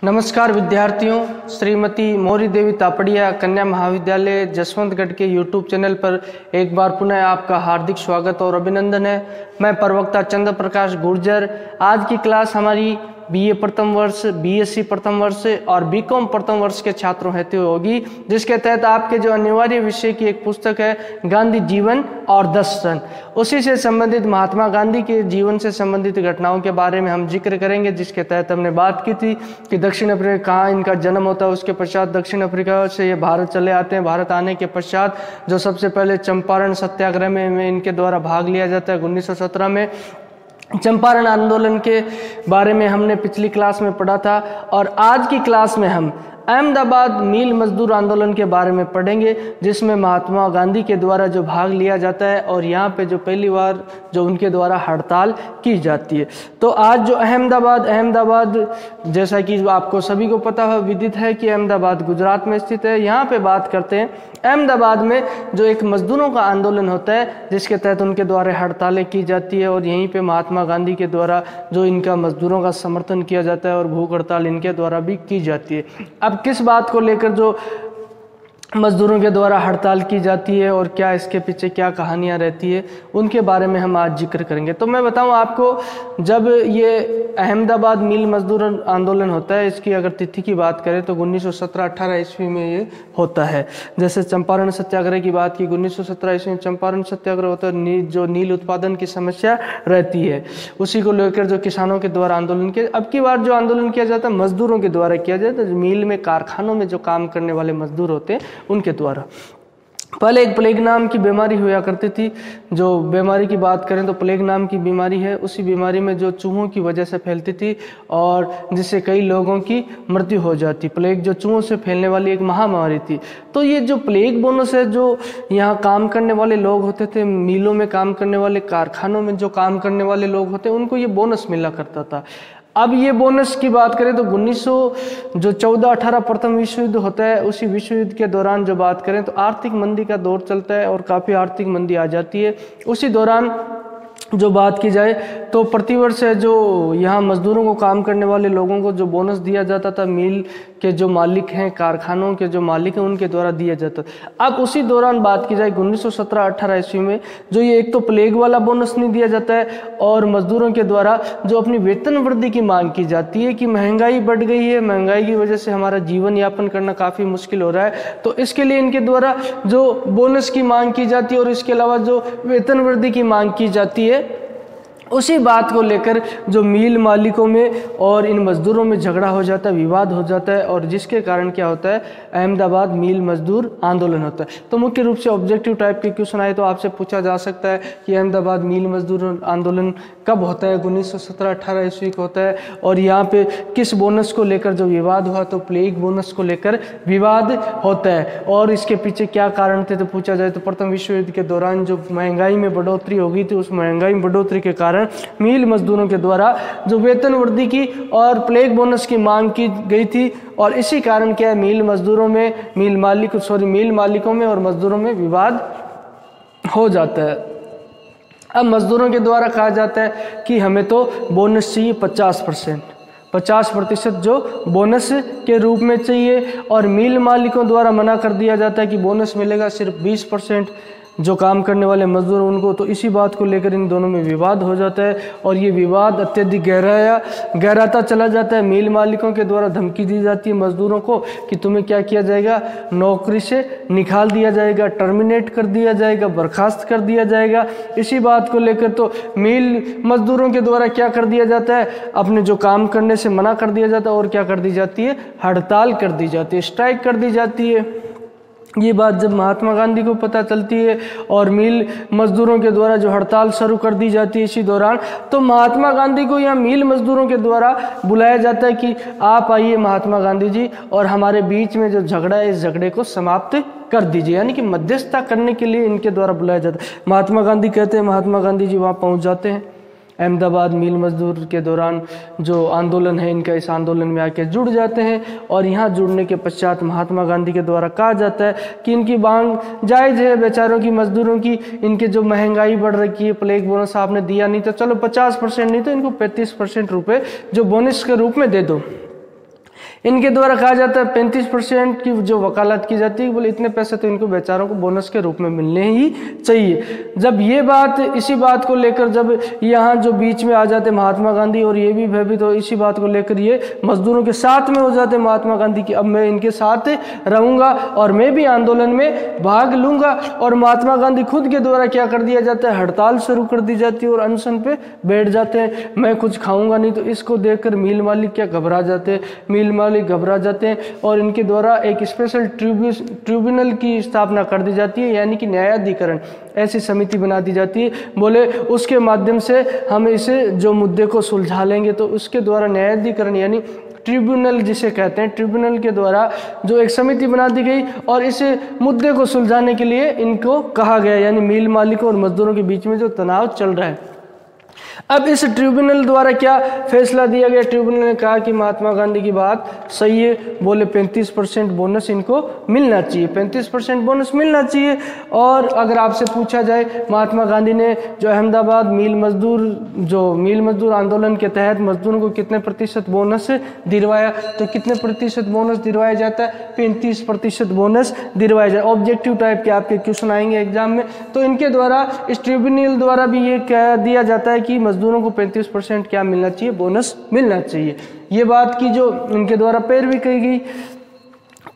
नमस्कार विद्यार्थियों, श्रीमती मौरी देवी तापड़िया कन्या महाविद्यालय जसवंतगढ़ के YouTube चैनल पर एक बार पुनः आपका हार्दिक स्वागत और अभिनंदन है। मैं प्रवक्ता चंद्र प्रकाश गुर्जर। आज की क्लास हमारी BA प्रथम वर्ष, BSc प्रथम वर्ष और BCom प्रथम वर्ष के छात्रों हेतु होगी, जिसके तहत आपके जो अनिवार्य विषय की एक पुस्तक है गांधी जीवन और दर्शन, उसी से संबंधित महात्मा गांधी के जीवन से संबंधित घटनाओं के बारे में हम जिक्र करेंगे। जिसके तहत हमने बात की थी कि दक्षिण अफ्रीका कहाँ इनका जन्म होता है, उसके पश्चात दक्षिण अफ्रीका से ये भारत चले आते हैं। भारत आने के पश्चात जो सबसे पहले चंपारण सत्याग्रह में इनके द्वारा भाग लिया जाता है 1917 में। चंपारण आंदोलन के बारे में हमने पिछली क्लास में पढ़ा था और आज की क्लास में हम अहमदाबाद मील मजदूर आंदोलन के बारे में पढ़ेंगे, जिसमें महात्मा गांधी के द्वारा जो भाग लिया जाता है और यहाँ पे जो पहली बार जो उनके द्वारा हड़ताल की जाती है। तो आज जो अहमदाबाद जैसा कि आपको सभी को पता है, विदित है कि अहमदाबाद गुजरात में स्थित है। यहाँ पे बात करते हैं अहमदाबाद में जो एक मजदूरों का आंदोलन होता है, जिसके तहत उनके द्वारा हड़तालें की जाती है और यहीं पे महात्मा गांधी के द्वारा जो इनका मजदूरों का समर्थन किया जाता है और भूख हड़ताल इनके द्वारा भी की जाती है। अब किस बात को लेकर जो मजदूरों के द्वारा हड़ताल की जाती है और क्या इसके पीछे क्या कहानियां रहती है, उनके बारे में हम आज जिक्र करेंगे। तो मैं बताऊं आपको, जब ये अहमदाबाद मील मजदूर आंदोलन होता है, इसकी अगर तिथि की बात करें तो 1917-18 ईस्वी में ये होता है। जैसे चंपारण सत्याग्रह की बात की, 1917 ईस्वी में चंपारण सत्याग्रह होता है, जो नील उत्पादन की समस्या रहती है, उसी को लेकर जो किसानों के द्वारा आंदोलन किया। अब की बार जो आंदोलन किया जाता है मजदूरों के द्वारा किया जाता है, मील में कारखानों में जो काम करने वाले मजदूर होते हैं उनके द्वारा। पहले एक प्लेग नाम की बीमारी हुआ करती थी। जो बीमारी की बात करें तो प्लेग नाम की बीमारी है, उसी बीमारी में जो चूहों की वजह से फैलती थी और जिससे कई लोगों की मृत्यु हो जाती। प्लेग जो चूहों से फैलने वाली एक महामारी थी। तो ये जो प्लेग बोनस है, जो यहाँ काम करने वाले लोग होते थे, मिलों में काम करने वाले, कारखानों में जो काम करने वाले लोग होते, उनको ये बोनस मिला करता था। अब ये बोनस की बात करें तो 1914-18 प्रथम विश्व युद्ध होता है, उसी विश्व युद्ध के दौरान जो बात करें तो आर्थिक मंदी का दौर चलता है और काफ़ी आर्थिक मंदी आ जाती है। उसी दौरान जो बात की जाए तो प्रतिवर्ष जो यहाँ मजदूरों को काम करने वाले लोगों को जो बोनस दिया जाता था, मिल के जो मालिक हैं, कारखानों के जो मालिक हैं, उनके द्वारा दिया जाता। अब उसी दौरान बात की जाए 1917-18 ईस्वी में जो ये एक तो प्लेग वाला बोनस नहीं दिया जाता है और मजदूरों के द्वारा जो अपनी वेतन वृद्धि की मांग की जाती है कि महंगाई बढ़ गई है, महंगाई की वजह से हमारा जीवन यापन करना काफ़ी मुश्किल हो रहा है, तो इसके लिए इनके द्वारा जो बोनस की मांग की जाती है और इसके अलावा जो वेतन वृद्धि की मांग की जाती है, उसी बात को लेकर जो मिल मालिकों में और इन मजदूरों में झगड़ा हो जाता है, विवाद हो जाता है और जिसके कारण क्या होता है, अहमदाबाद मील मजदूर आंदोलन होता है। तो मुख्य रूप से ऑब्जेक्टिव टाइप के क्वेश्चन आए तो आपसे पूछा जा सकता है कि अहमदाबाद मील मजदूर आंदोलन कब होता है, 1917-18 ईस्वी को होता है और यहाँ पे किस बोनस को लेकर जो विवाद हुआ, तो प्लेग बोनस को लेकर विवाद होता है और इसके पीछे क्या कारण थे तो पूछा जाए तो प्रथम विश्व युद्ध के दौरान जो महंगाई में बढ़ोतरी हो गई थी, उस महंगाई में बढ़ोतरी के कारण मिल मजदूरों के द्वारा जो वेतन वृद्धि की और प्लेग बोनस की मांग की गई थी और इसी कारण क्या है, मिल मालिकों में और मजदूरों में विवाद हो जाता है। अब मजदूरों के द्वारा कहा जाता है कि हमें तो बोनस चाहिए 50% जो बोनस के रूप में चाहिए और मिल मालिकों द्वारा मना कर दिया जाता है कि बोनस मिलेगा सिर्फ 20% जो काम करने वाले मजदूर उनको। तो इसी बात को लेकर इन दोनों में विवाद हो जाता है और ये विवाद अत्यधिक गहराता चला जाता है। मिल मालिकों के द्वारा धमकी दी जाती है मजदूरों को कि तुम्हें क्या किया जाएगा, नौकरी से निकाल दिया जाएगा, टर्मिनेट कर दिया जाएगा, बर्खास्त कर दिया जाएगा। इसी बात को लेकर तो मिल मजदूरों के द्वारा क्या कर दिया जाता है, अपने जो काम करने से मना कर दिया जाता है और क्या कर दी जाती है, हड़ताल कर दी जाती है, स्ट्राइक कर दी जाती है। ये बात जब महात्मा गांधी को पता चलती है और मिल मजदूरों के द्वारा जो हड़ताल शुरू कर दी जाती है इसी दौरान, तो महात्मा गांधी को यहाँ मिल मजदूरों के द्वारा बुलाया जाता है कि आप आइए महात्मा गांधी जी और हमारे बीच में जो झगड़ा है इस झगड़े को समाप्त कर दीजिए, यानी कि मध्यस्थता करने के लिए इनके द्वारा बुलाया जाता है। महात्मा गांधी कहते हैं, महात्मा गांधी जी वहाँ पहुँच जाते हैं। अहमदाबाद मिल मजदूर के दौरान जो आंदोलन है इनका, इस आंदोलन में आके जुड़ जाते हैं और यहाँ जुड़ने के पश्चात महात्मा गांधी के द्वारा कहा जाता है कि इनकी मांग जायज़ है, बेचारों की, मजदूरों की, इनके जो महंगाई बढ़ रही है, प्लेग बोनस आपने दिया नहीं तो चलो 50% नहीं तो इनको 35% रुपये जो बोनस के रूप में दे दो। इनके द्वारा कहा जाता है 35% की जो वकालत की जाती है, बोले इतने पैसे तो इनको बेचारों को बोनस के रूप में मिलने ही चाहिए। जब ये बात, इसी बात को लेकर जब यहाँ जो बीच में आ जाते महात्मा गांधी और ये भी भयभीत तो इसी बात को लेकर ये मजदूरों के साथ में हो जाते महात्मा गांधी की, अब मैं इनके साथ रहूंगा और मैं भी आंदोलन में भाग लूंगा। और महात्मा गांधी खुद के द्वारा क्या कर दिया जाता है, हड़ताल शुरू कर दी जाती है और अनशन पे बैठ जाते हैं, मैं कुछ खाऊंगा नहीं। तो इसको देखकर मिल मालिक क्या घबरा जाते हैं, मिल मालिक घबरा जाते हैं और इनके द्वारा एक स्पेशल ट्रिब्यूनल की स्थापना कर दी जाती है, यानी कि न्यायाधिकरण, ऐसी समिति बना दी जाती है। बोले उसके माध्यम से हम इसे जो मुद्दे को सुलझा लेंगे। तो उसके द्वारा न्यायाधिकरण यानी ट्रिब्यूनल जिसे कहते हैं, ट्रिब्यूनल के द्वारा जो एक समिति बना दी गई और इस मुद्दे को सुलझाने के लिए इनको कहा गया, यानी मिल मालिकों और मजदूरों के बीच में जो तनाव चल रहा है। अब इस ट्रिब्यूनल द्वारा क्या फैसला दिया गया, ट्रिब्यूनल ने कहा कि महात्मा गांधी की बात सही है, बोले 35% बोनस इनको मिलना चाहिए, 35% बोनस मिलना चाहिए। और अगर आपसे पूछा जाए महात्मा गांधी ने जो अहमदाबाद मिल मजदूर आंदोलन के तहत मजदूरों को कितने प्रतिशत बोनस दिलवाया, तो कितने प्रतिशत बोनस दिलवाया जाता है, 35% बोनस दिलवाया जाए। ऑब्जेक्टिव टाइप के आपके क्वेश्चन आएंगे एग्जाम में। तो इनके द्वारा इस ट्रिब्यूनल द्वारा भी ये कह दिया जाता है कि मजदूरों को 35% क्या मिलना चाहिए, बोनस मिलना चाहिए। ये बात की जो इनके द्वारा पैरवी की गई।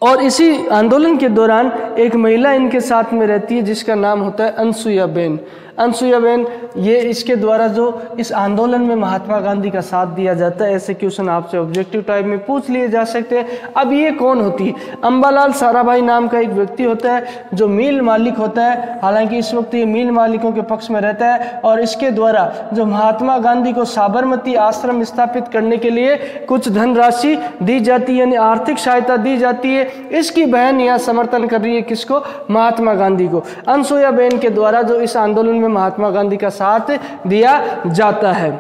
और इसी आंदोलन के दौरान एक महिला इनके साथ में रहती है जिसका नाम होता है अनसुईया बेन। अनसुईया बेन, ये इसके द्वारा जो इस आंदोलन में महात्मा गांधी का साथ दिया जाता है, ऐसे क्वेश्चन आपसे ऑब्जेक्टिव टाइप में पूछ लिए जा सकते हैं। अब ये कौन होती है, अंबालाल साराभाई नाम का एक व्यक्ति होता है जो मिल मालिक होता है, हालांकि इस वक्त ये मिल मालिकों के पक्ष में रहता है। और इसके द्वारा जो महात्मा गांधी को साबरमती आश्रम स्थापित करने के लिए कुछ धनराशि दी जाती है, यानी आर्थिक सहायता दी जाती है। इसकी बहन यह समर्थन कर रही है किसको, महात्मा गांधी को। अनसुईया बेन के द्वारा जो इस आंदोलन में महात्मा गांधी का साथ दिया जाता है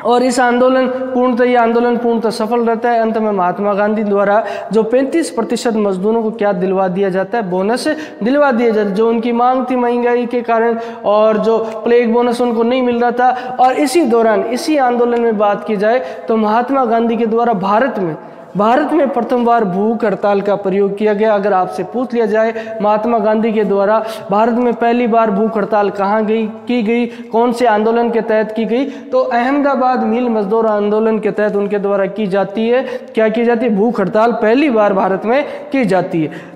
और इस आंदोलन पूर्णतः सफल रहता है। अंत में महात्मा गांधी द्वारा जो 35% मजदूरों को क्या दिलवा दिया जाता है, बोनस दिलवा दिया जाता है, जो उनकी मांग थी महंगाई के कारण, और जो प्लेग बोनस उनको नहीं मिल रहा था। और इसी दौरान, इसी आंदोलन में बात की जाए तो महात्मा गांधी के द्वारा भारत में प्रथम बार भूख हड़ताल का प्रयोग किया गया। अगर आपसे पूछ लिया जाए महात्मा गांधी के द्वारा भारत में पहली बार भूख हड़ताल कहाँ की गई, कौन से आंदोलन के तहत की गई, तो अहमदाबाद मिल मजदूर आंदोलन के तहत उनके द्वारा की जाती है। क्या की जाती है, भूख हड़ताल पहली बार भारत में की जाती है।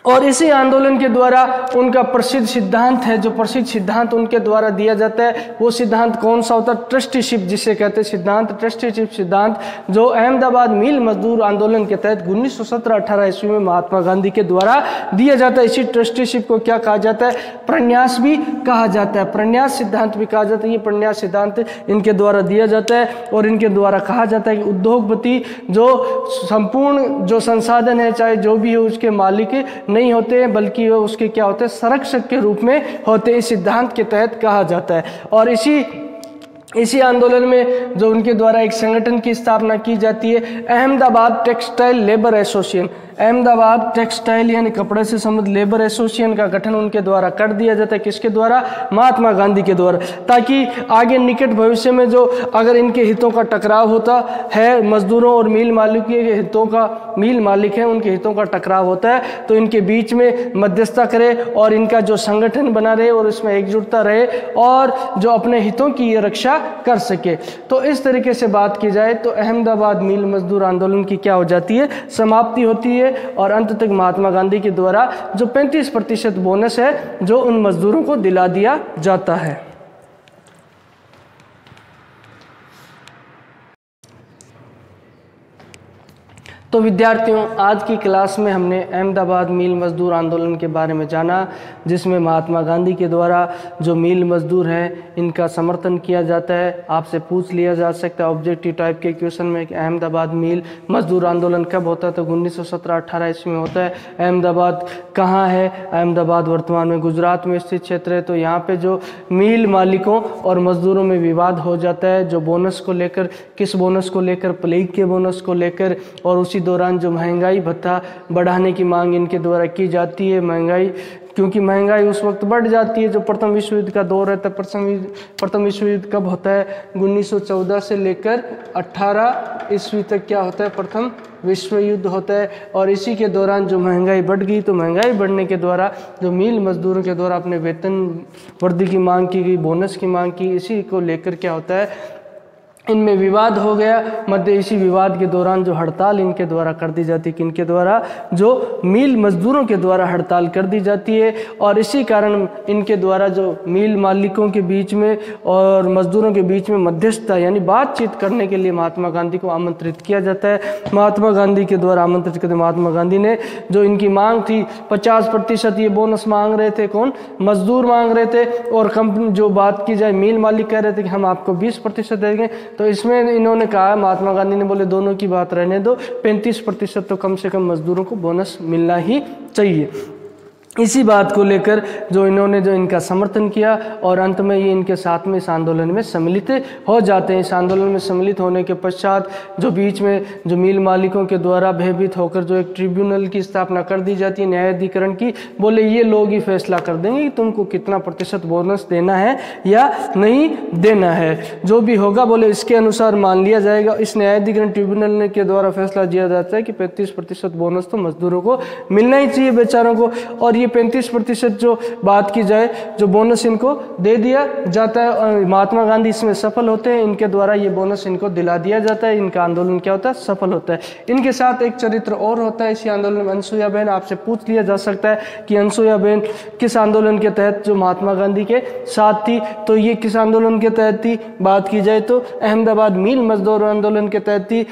और इसी आंदोलन के द्वारा उनका प्रसिद्ध सिद्धांत है, जो प्रसिद्ध सिद्धांत उनके द्वारा दिया जाता है, वो सिद्धांत कौन सा होता है, ट्रस्टीशिप जिसे कहते हैं सिद्धांत, ट्रस्टीशिप सिद्धांत, जो अहमदाबाद मिल मजदूर आंदोलन के तहत 1917-18 ईस्वी में महात्मा गांधी के द्वारा दिया जाता है। इसी ट्रस्टीशिप को क्या कहा जाता है, प्रन्यास भी कहा जाता है, प्रन्यास सिद्धांत भी कहा जाता है। ये प्रन्यास सिद्धांत इनके द्वारा दिया जाता है और इनके द्वारा कहा जाता है कि उद्योगपति जो संपूर्ण जो संसाधन है, चाहे जो भी हो, उसके मालिक नहीं होते हैं, बल्कि वो उसके क्या होते हैं, संरक्षक के रूप में होते हैं। इस सिद्धांत के तहत कहा जाता है। और इसी आंदोलन में जो उनके द्वारा एक संगठन की स्थापना की जाती है, Ahmedabad textile labour association, Ahmedabad textile यानी कपड़े से संबंधित लेबर एसोसिएशन का गठन उनके द्वारा कर दिया जाता है। किसके द्वारा, महात्मा गांधी के द्वारा, ताकि आगे निकट भविष्य में जो अगर इनके हितों का टकराव होता है, मजदूरों और मिल मालिक के हितों का, मिल मालिक हैं उनके हितों का टकराव होता है, तो इनके बीच में मध्यस्थता करे और इनका जो संगठन बना रहे और इसमें एकजुटता रहे और जो अपने हितों की रक्षा कर सके। तो इस तरीके से बात की जाए तो अहमदाबाद मिल मजदूर आंदोलन की क्या हो जाती है, समाप्ति होती है और अंत तक महात्मा गांधी के द्वारा जो 35% बोनस है जो उन मजदूरों को दिला दिया जाता है। तो विद्यार्थियों, आज की क्लास में हमने अहमदाबाद मिल मजदूर आंदोलन के बारे में जाना, जिसमें महात्मा गांधी के द्वारा जो मिल मजदूर हैं इनका समर्थन किया जाता है। आपसे पूछ लिया जा सकता है ऑब्जेक्टिव टाइप के क्वेश्चन में कि अहमदाबाद मिल मजदूर आंदोलन कब होता है, तो 1917-18 ईस्वी में होता है। अहमदाबाद कहाँ है, अहमदाबाद वर्तमान में गुजरात में स्थित क्षेत्र है। तो यहाँ पे जो मिल मालिकों और मजदूरों में विवाद हो जाता है, जो बोनस को लेकर, किस बोनस को लेकर, प्लेग के बोनस को लेकर, और उसी दौरान जो महंगाई भत्ता बढ़ाने की मांग इनके द्वारा की जाती है। महंगाई, क्योंकि महंगाई उस वक्त बढ़ जाती है, जो प्रथम विश्व युद्ध का दौर रहता है। प्रथम विश्व युद्ध कब होता है, 1914 से लेकर 18 ईस्वी तक क्या होता है, प्रथम विश्व युद्ध होता है। और इसी के दौरान जो महंगाई बढ़ गई, तो महंगाई बढ़ने के द्वारा जो मील मजदूरों के द्वारा अपने वेतन वृद्धि की मांग की गई, बोनस की मांग की, इसी को लेकर क्या होता है, इनमें विवाद हो गया। मध्य इसी विवाद के दौरान जो हड़ताल इनके द्वारा कर दी जाती है, किनके द्वारा, जो मील मजदूरों के द्वारा हड़ताल कर दी जाती है। और इसी कारण इनके द्वारा जो मील मालिकों के बीच में और मजदूरों के बीच में मध्यस्थता यानी बातचीत करने के लिए महात्मा गांधी को आमंत्रित किया जाता है। महात्मा गांधी के द्वारा आमंत्रित करते महात्मा गांधी ने जो इनकी मांग थी 50% ये बोनस मांग रहे थे, कौन, मजदूर मांग रहे थे। और कंपनी जो बात की जाए मील मालिक कह रहे थे कि हम आपको 20% देंगे। तो इसमें इन्होंने कहा, महात्मा गांधी ने बोले दोनों की बात रहने दो, 35% तो कम से कम मजदूरों को बोनस मिलना ही चाहिए। इसी बात को लेकर जो इन्होंने जो इनका समर्थन किया और अंत में ये इनके साथ में इस आंदोलन में सम्मिलित हो जाते हैं। इस आंदोलन में सम्मिलित होने के पश्चात जो बीच में जो मील मालिकों के द्वारा भयभीत होकर जो एक ट्रिब्यूनल की स्थापना कर दी जाती है, न्यायाधिकरण की, बोले ये लोग ही फैसला कर देंगे कि तुमको कितना प्रतिशत बोनस देना है या नहीं देना है, जो भी होगा बोले इसके अनुसार मान लिया जाएगा। इस न्यायाधिकरण ट्रिब्यूनल के द्वारा फैसला दिया जाता है कि 35% बोनस तो मजदूरों को मिलना ही चाहिए बेचारों को। और ये 35% जो बात की जाए जो बोनस इनको दे दिया जाता है और महात्मा गांधी इसमें सफल होते हैं, इनके द्वारा ये बोनस इनको दिला दिया जाता है। इनका आंदोलन क्या होता है, सफल होता है। इनके साथ एक चरित्र और होता है इसी आंदोलन में, अनसुईया बहन। आपसे पूछ लिया जा सकता है कि अनसुईया बहन किस आंदोलन के तहत जो महात्मा गांधी के साथ थी, तो ये किस आंदोलन के तहत थी, बात की जाए तो अहमदाबाद मील मजदूर आंदोलन के तहत थी।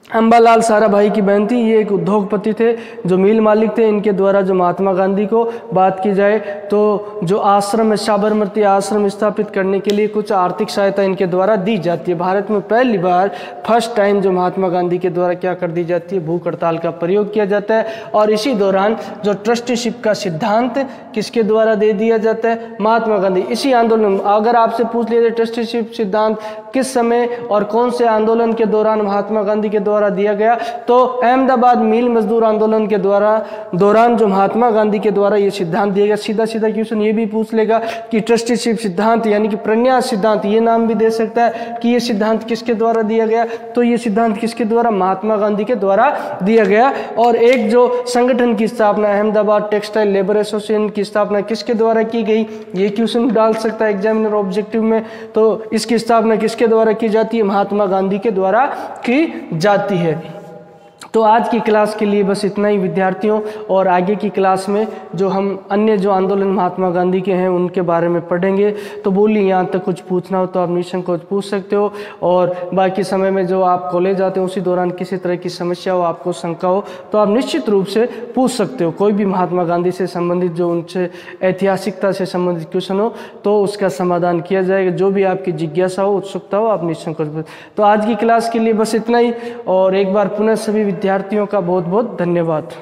अंबालाल साराभाई की बहन थी, ये एक उद्योगपति थे जो मील मालिक थे। इनके द्वारा जो महात्मा गांधी को बात की जाए तो जो आश्रम है, साबरमती आश्रम स्थापित करने के लिए कुछ आर्थिक सहायता इनके द्वारा दी जाती है। भारत में पहली बार फर्स्ट टाइम जो महात्मा गांधी के द्वारा क्या कर दी जाती है, भूख हड़ताल का प्रयोग किया जाता है। और इसी दौरान जो ट्रस्टीशिप का सिद्धांत किसके द्वारा दे दिया जाता है, महात्मा गांधी। इसी आंदोलन में अगर आपसे पूछ लिया जाए ट्रस्टीशिप सिद्धांत किस समय और कौन से आंदोलन के दौरान महात्मा गांधी के द्वारा दिया गया, तो अहमदाबाद मील मजदूर आंदोलन के दौरान जो महात्मा गांधी के द्वारा ये सिद्धांत दिया गया। सीधा सीधा क्वेश्चन ये भी पूछ लेगा कि ट्रस्टीशिप सिद्धांत यानी कि प्रन्यास सिद्धांत, ये नाम भी दे सकता है कि ये सिद्धांत किसके द्वारा दिया गया, तो ये सिद्धांत किसके द्वारा, महात्मा गांधी के द्वारा दिया गया। और एक जो संगठन की स्थापना अहमदाबाद टेक्सटाइल लेबर एसोसिएशन की स्थापना किसके द्वारा की गई, ये क्वेश्चन डाल सकता है एग्जामिनर ऑब्जेक्टिव में। तो इसकी स्थापना किसके द्वारा की जाती है, महात्मा गांधी के द्वारा की जाती है। तो आज की क्लास के लिए बस इतना ही विद्यार्थियों, और आगे की क्लास में जो हम अन्य जो आंदोलन महात्मा गांधी के हैं उनके बारे में पढ़ेंगे। तो बोलिए यहाँ तक कुछ पूछना हो तो आप निसंकोच पूछ सकते हो, और बाकी समय में जो आप कॉलेज आते हो उसी दौरान किसी तरह की समस्या हो, आपको शंका हो, तो आप निश्चित रूप से पूछ सकते हो। कोई भी महात्मा गांधी से संबंधित जो उनसे ऐतिहासिकता से संबंधित क्वेश्चन हो तो उसका समाधान किया जाएगा। जो भी आपकी जिज्ञासा हो, उत्सुकता हो, आप निसंकोच। तो आज की क्लास के लिए बस इतना ही, और एक बार पुनः सभी विद्यार्थियों का बहुत बहुत धन्यवाद।